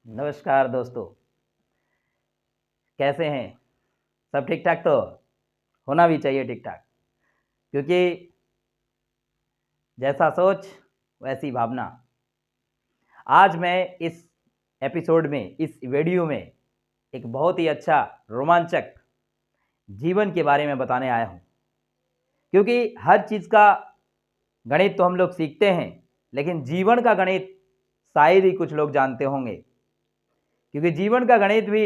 नमस्कार दोस्तों। कैसे हैं? सब ठीक ठाक तो होना भी चाहिए ठीक ठाक, क्योंकि जैसा सोच वैसी भावना। आज मैं इस एपिसोड में, इस वीडियो में एक बहुत ही अच्छा रोमांचक जीवन के बारे में बताने आया हूँ। क्योंकि हर चीज़ का गणित तो हम लोग सीखते हैं, लेकिन जीवन का गणित शायद ही कुछ लोग जानते होंगे। क्योंकि जीवन का गणित भी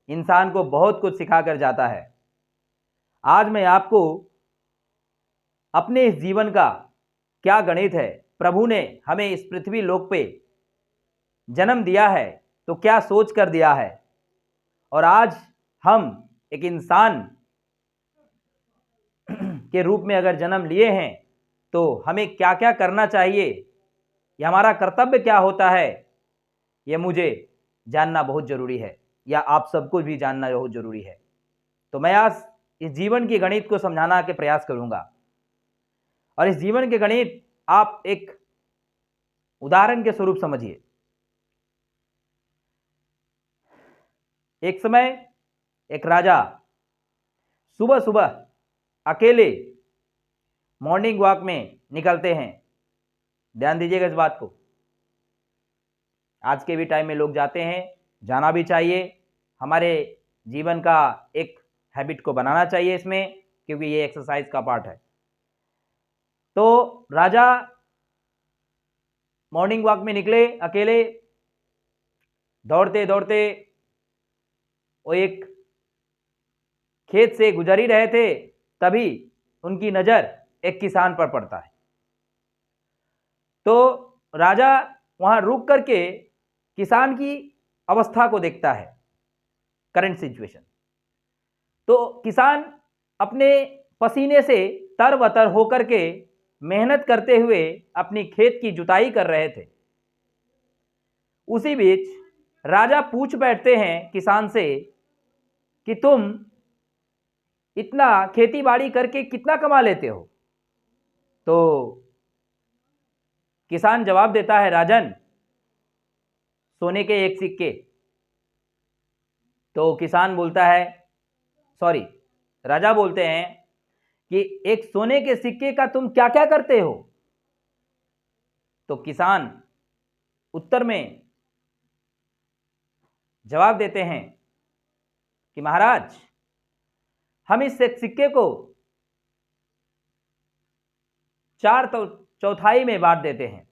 इंसान को बहुत कुछ सिखा कर जाता है। आज मैं आपको अपने इस जीवन का क्या गणित है, प्रभु ने हमें इस पृथ्वी लोक पे जन्म दिया है तो क्या सोच कर दिया है, और आज हम एक इंसान के रूप में अगर जन्म लिए हैं तो हमें क्या क्या करना चाहिए, यह हमारा कर्तव्य क्या होता है, यह मुझे जानना बहुत ज़रूरी है, या आप सबको भी जानना बहुत ज़रूरी है। तो मैं आज इस जीवन के गणित को समझाना के प्रयास करूंगा। और इस जीवन के गणित आप एक उदाहरण के स्वरूप समझिए। एक समय एक राजा सुबह सुबह अकेले मॉर्निंग वॉक में निकलते हैं। ध्यान दीजिएगा इस बात को। आज के भी टाइम में लोग जाते हैं, जाना भी चाहिए। हमारे जीवन का एक हैबिट को बनाना चाहिए इसमें, क्योंकि ये एक्सरसाइज का पार्ट है। तो राजा मॉर्निंग वॉक में निकले अकेले। दौड़ते दौड़ते वो एक खेत से गुजर ही रहे थे, तभी उनकी नज़र एक किसान पर पड़ता है। तो राजा वहां रुक करके किसान की अवस्था को देखता है, करंट सिचुएशन। तो किसान अपने पसीने से तरबतर होकर के मेहनत करते हुए अपनी खेत की जुताई कर रहे थे। उसी बीच राजा पूछ बैठते हैं किसान से कि तुम इतना खेती बाड़ी करके कितना कमा लेते हो? तो किसान जवाब देता है, राजन, सोने के एक सिक्के। तो किसान बोलता है, सॉरी, राजा बोलते हैं कि एक सोने के सिक्के का तुम क्या क्या करते हो? तो किसान उत्तर में जवाब देते हैं कि महाराज, हम इस सिक्के को चार चौथाई में बांट देते हैं।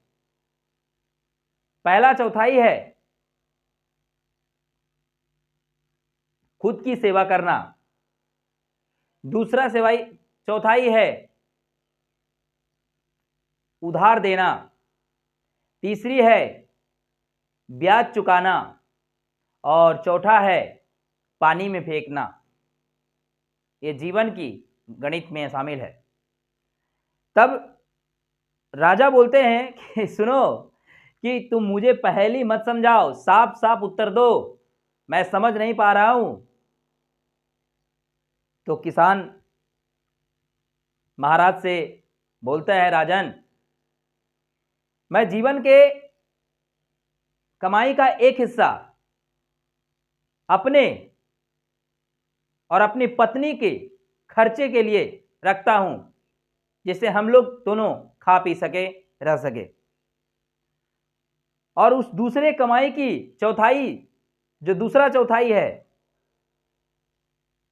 पहला चौथाई है खुद की सेवा करना, दूसरा चौथाई है उधार देना, तीसरी है ब्याज चुकाना, और चौथा है पानी में फेंकना। ये जीवन की गणित में शामिल है। तब राजा बोलते हैं कि सुनो, कि तुम मुझे पहेली मत समझाओ, साफ साफ उत्तर दो, मैं समझ नहीं पा रहा हूं। तो किसान महाराज से बोलता है, राजन, मैं जीवन के कमाई का एक हिस्सा अपने और अपनी पत्नी के खर्चे के लिए रखता हूं, जिससे हम लोग दोनों खा पी सके, रह सके। और उस दूसरे कमाई की चौथाई, जो दूसरा चौथाई है,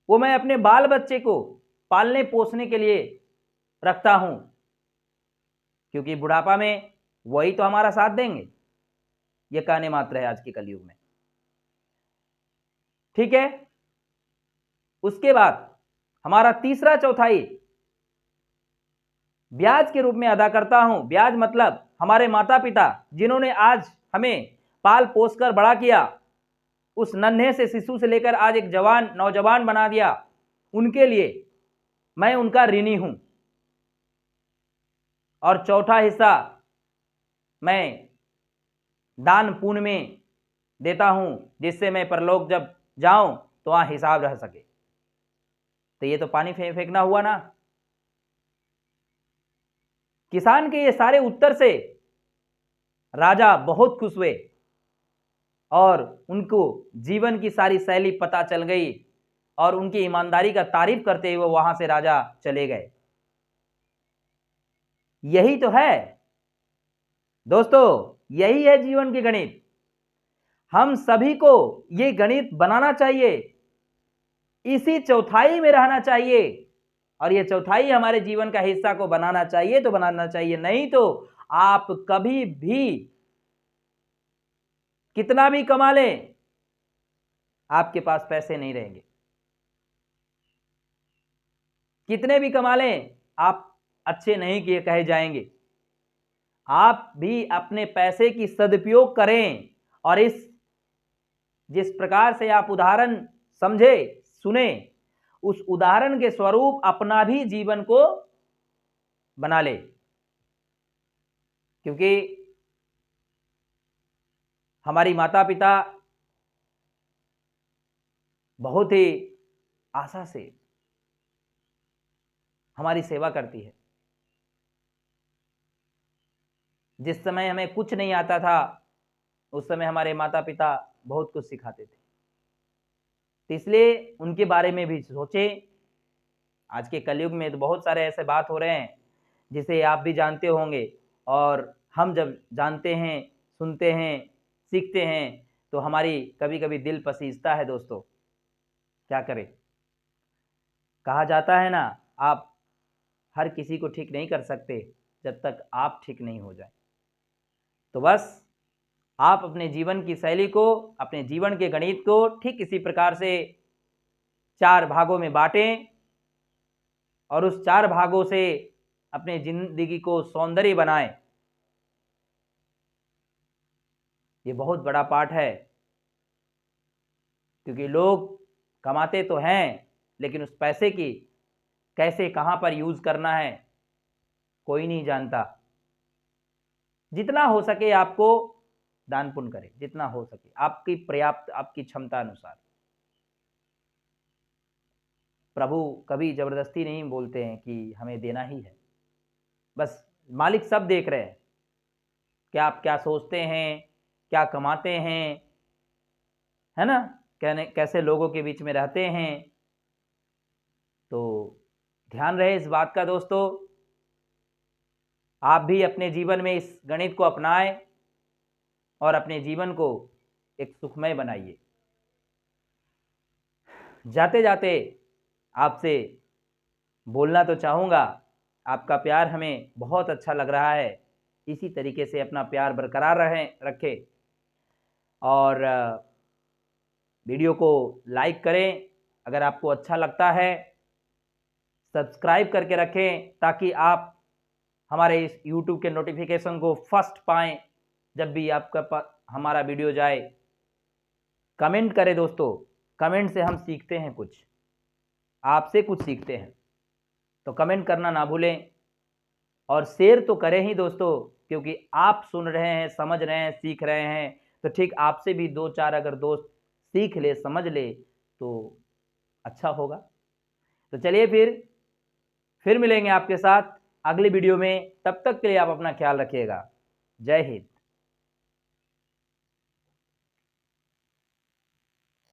वो मैं अपने बाल बच्चे को पालने पोसने के लिए रखता हूं, क्योंकि बुढ़ापा में वही तो हमारा साथ देंगे। ये कहने मात्र है आज के कलयुग में। ठीक है। उसके बाद हमारा तीसरा चौथाई ब्याज के रूप में अदा करता हूं। ब्याज मतलब हमारे माता पिता जिन्होंने आज हमें पाल पोस कर बड़ा किया, उस नन्हे से शिशु से लेकर आज एक जवान नौजवान बना दिया, उनके लिए मैं उनका ऋणी हूं। और चौथा हिस्सा मैं दान पुण्य में देता हूं, जिससे मैं परलोक जब जाऊं तो वहां हिसाब रह सके। तो ये तो पानी फेंकना हुआ ना। किसान के ये सारे उत्तर से राजा बहुत खुश हुए। और उनको जीवन की सारी शैली पता चल गई और उनकी ईमानदारी का तारीफ करते हुए वहां से राजा चले गए। यही तो है दोस्तों, यही है जीवन के गणित। हम सभी को ये गणित बनाना चाहिए, इसी चौथाई में रहना चाहिए और ये चौथाई हमारे जीवन का हिस्सा को बनाना चाहिए तो बनाना चाहिए, नहीं तो आप कभी भी कितना भी कमा लें, आपके पास पैसे नहीं रहेंगे। कितने भी कमा लें, आप अच्छे नहीं किए कहे जाएंगे। आप भी अपने पैसे की सदुपयोग करें और इस जिस प्रकार से आप उदाहरण समझे, सुने, उस उदाहरण के स्वरूप अपना भी जीवन को बना ले। क्योंकि हमारी माता पिता बहुत ही आशा से हमारी सेवा करती है। जिस समय हमें कुछ नहीं आता था, उस समय हमारे माता पिता बहुत कुछ सिखाते थे, तो इसलिए उनके बारे में भी सोचें। आज के कलयुग में तो बहुत सारे ऐसे बात हो रहे हैं जिसे आप भी जानते होंगे, और हम जब जानते हैं, सुनते हैं, सीखते हैं तो हमारी कभी कभी दिल पसीजता है दोस्तों। क्या करें? कहा जाता है ना, आप हर किसी को ठीक नहीं कर सकते जब तक आप ठीक नहीं हो जाए। तो बस आप अपने जीवन की शैली को, अपने जीवन के गणित को ठीक इसी प्रकार से 4 भागों में बांटें और उस 4 भागों से अपने जिंदगी को सौंदर्य बनाएं। ये बहुत बड़ा पाठ है, क्योंकि लोग कमाते तो हैं लेकिन उस पैसे की कैसे कहां पर यूज करना है कोई नहीं जानता। जितना हो सके आपको दान पुण्य करें, जितना हो सके आपकी पर्याप्त, आपकी क्षमता अनुसार। प्रभु कभी जबरदस्ती नहीं बोलते हैं कि हमें देना ही है। बस मालिक सब देख रहे हैं कि आप क्या सोचते हैं, क्या कमाते हैं, है ना, कहने कैसे लोगों के बीच में रहते हैं। तो ध्यान रहे इस बात का दोस्तों, आप भी अपने जीवन में इस गणित को अपनाएं और अपने जीवन को एक सुखमय बनाइए। जाते जाते आपसे बोलना तो चाहूँगा, आपका प्यार हमें बहुत अच्छा लग रहा है। इसी तरीके से अपना प्यार बरकरार रखें और वीडियो को लाइक करें। अगर आपको अच्छा लगता है सब्सक्राइब करके रखें, ताकि आप हमारे इस YouTube के नोटिफिकेशन को फर्स्ट पाएं जब भी आपका हमारा वीडियो जाए। कमेंट करें दोस्तों, कमेंट से हम सीखते हैं, कुछ आपसे कुछ सीखते हैं, तो कमेंट करना ना भूलें और शेयर तो करें ही दोस्तों, क्योंकि आप सुन रहे हैं, समझ रहे हैं, सीख रहे हैं, तो ठीक आपसे भी 2-4 अगर दोस्त सीख ले, समझ ले तो अच्छा होगा। तो चलिए फिर मिलेंगे आपके साथ अगली वीडियो में। तब तक के लिए आप अपना ख्याल रखिएगा। जय हिंद।